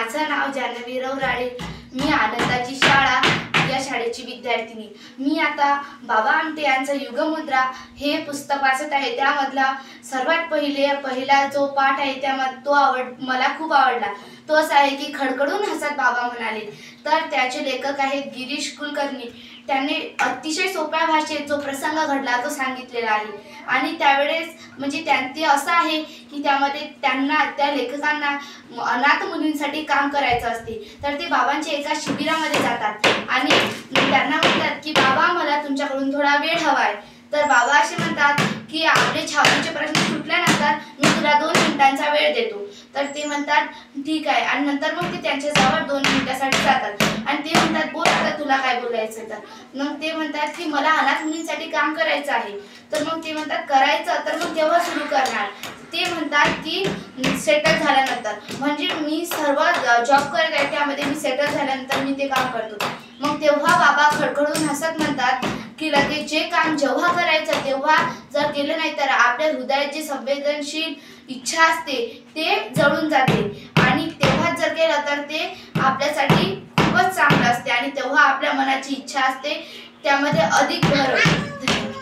माझं नाव जान्हवी रवराळे। मी आनंदाची शाळा या शाळेची विद्यार्थिनी। मी आता बाबा आमटे यांचं युगमुद्रा हे पुस्तक वाचत आहे। त्यामधला सर्वात पहिला जो पाठ आहे त्यामध्ये मला खूप आवडला। तो असा आहे की खडखडून हसत बाबा म्हणाले। तर त्याचे लेखक आहेत गिरीश कुलकर्णी। त्यांनी अतिशय सोप्या भाषेत जो प्रसंग घडला तो सांगितलेला आहे। आणि त्यावेळेस म्हणजे ते असं आहे की त्यामध्ये त्या लेखकांना अनाथ मुलींसाठी काम करायचं असते। तर ते बाबांच्या एका शिबिरामध्ये जातात आणि त्यांना म्हणतात की बाबा मला तुमच्याकडून थोडा वेळ हवा आहे। तर बाबा असे म्हणतात की आपले छावणीचे प्रश्न सुटल्यानंतर मी तुला 2 मिनिटांचा वेळ देतो। तर ते म्हणतात ठीक आहे। आणि नंतर मग ते त्यांच्याजवळ 2 मिनिटांसाठी जातात आणि ते म्हणतात बोल आता तुला काय बोलायचं। तर मग ते म्हणतात की मला अनाथ मुलींसाठी काम करायचं आहे। तर मग ते म्हणतात करायचं तर मग केव्हा सुरू करणार। ते म्हणतात की सेटल झाल्यानंतर, म्हणजे मी सर्व जॉब करत आहे त्यामध्ये मी सेटल झाल्यानंतर मी ते काम करतो। मग तेव्हा बाबा खडखडून हसत म्हणतात की लगेच जे काम जेव्हा करायचं तेव्हा जर केलं नाही तर आपल्या हृदयात जी संवेदनशील इच्छा असते ते जळून जाते आणि तेव्हाच जर केलं तर ते आपल्यासाठी खूपच चांगलं असते आणि तेव्हा आपल्या मनाची इच्छा असते त्यामध्ये अधिक भर होते।